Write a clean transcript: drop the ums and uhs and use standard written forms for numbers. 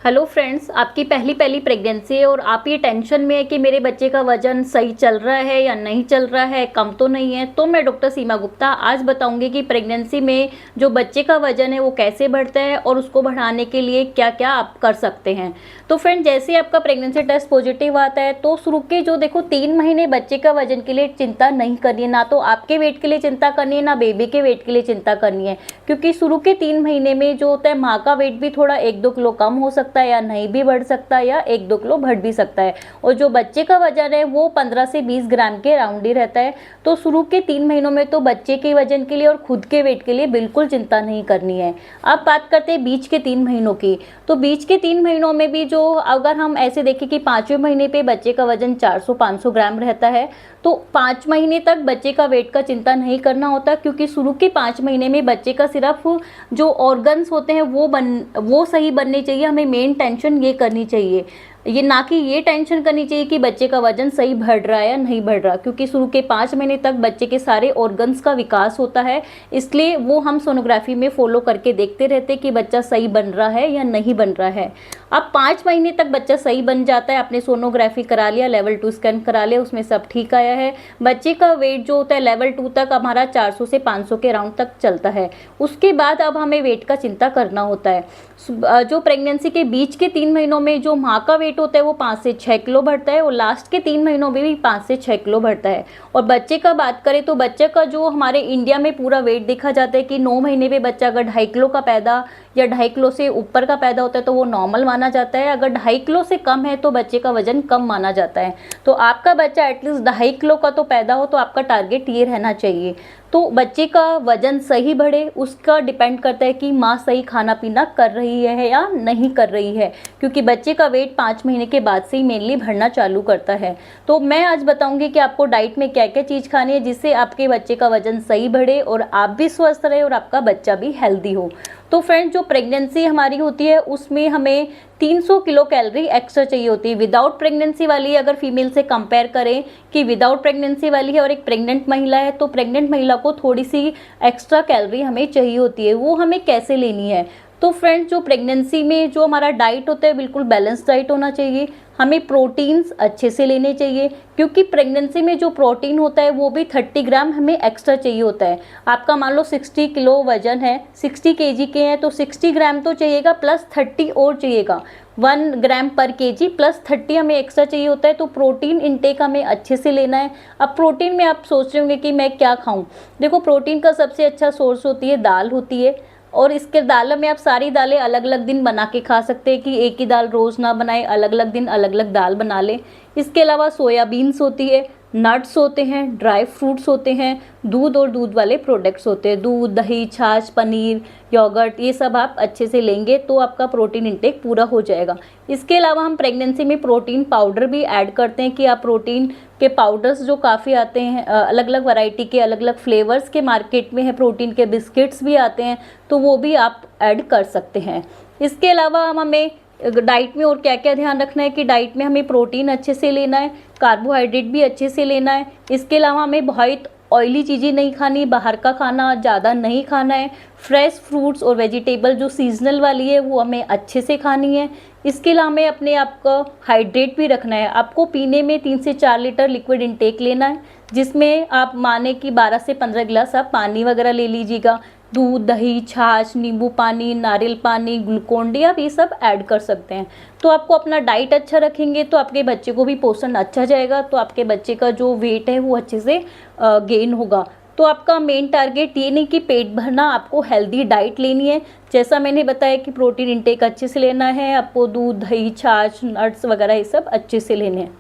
Hello friends, आपकी पहली पहली प्रेगनेंसी है और आप ये टेंशन में है कि मेरे बच्चे का वजन सही चल रहा है या नहीं चल रहा है, कम तो नहीं है। तो मैं डॉक्टर सीमा गुप्ता आज बताऊंगी कि प्रेगनेंसी में जो बच्चे का वजन है वो कैसे बढ़ता है और उसको बढ़ाने के लिए क्या क्या आप कर सकते हैं। तो फ्रेंड, जैसे आपका प्रेगनेंसी टेस्ट पॉजिटिव आता है तो शुरू के जो देखो 3 महीने बच्चे का वजन के लिए चिंता नहीं करनी है, ना तो आपके वेट के लिए चिंता करनी है ना बेबी के वेट के लिए चिंता करनी है, क्योंकि शुरू के 3 महीने में जो होता है माँ का वेट भी थोड़ा 1-2 किलो कम हो सकता है या नहीं भी बढ़ सकता है या 1-2 किलो बढ़ भी सकता है। और जो बच्चे का वजन है वो 15 से 20 ग्राम के राउंड ही रहता है। तो शुरू के 3 महीनों में तो बच्चे के वजन के लिए और खुद के वेट के लिए बिल्कुल चिंता नहीं करनी है। अब बात करते हैं बीच के 3 महीनों की। तो बीच के 3 महीनों में भी जो अगर हम ऐसे देखें कि 5वें महीने पे बच्चे का वजन 400-500 ग्राम रहता है, तो 5 महीने तक बच्चे का वेट का चिंता नहीं करना होता, क्योंकि शुरू के 5 महीने में बच्चे का सिर्फ जो ऑर्गन्स होते हैं वो सही बनने चाहिए। हमें मेन टेंशन ये करनी चाहिए, ये ना कि ये टेंशन करनी चाहिए कि बच्चे का वजन सही बढ़ रहा है या नहीं बढ़ रहा, क्योंकि शुरू के 5 महीने तक बच्चे के सारे ऑर्गन्स का विकास होता है। इसलिए वो हम सोनोग्राफी में फॉलो करके देखते रहते कि बच्चा सही बन रहा है या नहीं बन रहा है। अब 5 महीने तक बच्चा सही बन जाता है, आपने सोनोग्राफी करा लिया, लेवल 2 स्कैन करा लिया, उसमें सब ठीक आया है। बच्चे का वेट जो होता है लेवल 2 तक हमारा 400 से 500 के राउंड तक चलता है। उसके बाद अब हमें वेट का चिंता करना होता है। जो प्रेगनेंसी के बीच के 3 महीनों में जो माँ का वेट होता है वो 5 से 6 किलो बढ़ता है और लास्ट के 3 महीनों में भी 5 से 6 किलो बढ़ता है। और बच्चे का बात करें तो बच्चे का जो हमारे इंडिया में पूरा वेट देखा जाता है कि 9 महीने पे बच्चा अगर 2.5 किलो का पैदा या 2.5 किलो से ऊपर का पैदा होता है तो वो नॉर्मल माना जाता है। अगर 2.5 किलो से कम है तो बच्चे का वजन कम माना जाता है। तो आपका बच्चा एटलीस्ट 2.5 किलो का तो पैदा हो, तो आपका टारगेट ये रहना चाहिए। तो बच्चे का वजन सही बढ़े उसका डिपेंड करता है कि माँ सही खाना पीना कर रही है या नहीं कर रही है, क्योंकि बच्चे का वेट 5 महीने के बाद से ही मेनली बढ़ना चालू करता है। तो मैं आज बताऊंगी कि आपको डाइट में क्या क्या चीज़ खानी है जिससे आपके बच्चे का वजन सही बढ़े और आप भी स्वस्थ रहे और आपका बच्चा भी हेल्दी हो। तो फ्रेंड्स, जो प्रेगनेंसी हमारी होती है उसमें हमें 300 किलो कैलोरी एक्स्ट्रा चाहिए होती है। विदाउट प्रेगनेंसी वाली अगर फीमेल से कंपेयर करें कि विदाउट प्रेगनेंसी वाली है और एक प्रेग्नेंट महिला है, तो प्रेग्नेंट महिला को थोड़ी सी एक्स्ट्रा कैलोरी हमें चाहिए होती है। वो हमें कैसे लेनी है? तो फ्रेंड्स, जो प्रेगनेंसी में जो हमारा डाइट होता है बिल्कुल बैलेंस डाइट होना चाहिए। हमें प्रोटीन्स अच्छे से लेने चाहिए, क्योंकि प्रेगनेंसी में जो प्रोटीन होता है वो भी 30 ग्राम हमें एक्स्ट्रा चाहिए होता है। आपका मान लो 60 किलो वजन है, 60 केजी के हैं, तो 60 ग्राम तो चाहिएगा प्लस 30 और चाहिएगा। 1 ग्राम पर केजी प्लस 30 हमें एक्स्ट्रा चाहिए होता है। तो प्रोटीन इंटेक हमें अच्छे से लेना है। अब प्रोटीन में आप सोच रहे होंगे कि मैं क्या खाऊं। देखो, प्रोटीन का सबसे अच्छा सोर्स होती है दाल होती है, और इसके दाल में आप सारी दालें अलग अलग दिन बना के खा सकते हैं कि एक ही दाल रोज़ ना बनाए, अलग अलग दिन अलग अलग दाल बना लें। इसके अलावा सोयाबीन्स होती है, नट्स होते हैं, ड्राई फ्रूट्स होते हैं, दूध और दूध वाले प्रोडक्ट्स होते हैं, दूध, दही, छाछ, पनीर, योगर्ट, ये सब आप अच्छे से लेंगे तो आपका प्रोटीन इंटेक पूरा हो जाएगा। इसके अलावा हम प्रेगनेंसी में प्रोटीन पाउडर भी ऐड करते हैं कि आप प्रोटीन के पाउडर्स जो काफ़ी आते हैं, अलग अलग वैरायटी के अलग अलग फ्लेवर्स के मार्केट में है, प्रोटीन के बिस्किट्स भी आते हैं, तो वो भी आप ऐड कर सकते हैं। इसके अलावा हमें डाइट में और क्या क्या ध्यान रखना है कि डाइट में हमें प्रोटीन अच्छे से लेना है, कार्बोहाइड्रेट भी अच्छे से लेना है। इसके अलावा हमें बहुत ऑयली चीज़ें नहीं खानी, बाहर का खाना ज़्यादा नहीं खाना है। फ्रेश फ्रूट्स और वेजिटेबल जो सीजनल वाली है वो हमें अच्छे से खानी है। इसके अलावा हमें अपने आप को हाइड्रेट भी रखना है। आपको पीने में 3 से 4 लीटर लिक्विड इंटेक लेना है, जिसमें आप माने कि 12 से 15 गिलास आप पानी वगैरह ले लीजिएगा। दूध, दही, छाछ, नींबू पानी, नारियल पानी, ग्लूकोन डी, आप ये सब ऐड कर सकते हैं। तो आपको अपना डाइट अच्छा रखेंगे तो आपके बच्चे को भी पोषण अच्छा जाएगा, तो आपके बच्चे का जो वेट है वो अच्छे से गेन होगा। तो आपका मेन टारगेट ये नहीं कि पेट भरना, आपको हेल्दी डाइट लेनी है। जैसा मैंने बताया कि प्रोटीन इंटेक अच्छे से लेना है, आपको दूध, दही, छाछ, नट्स वगैरह ये सब अच्छे से लेने हैं।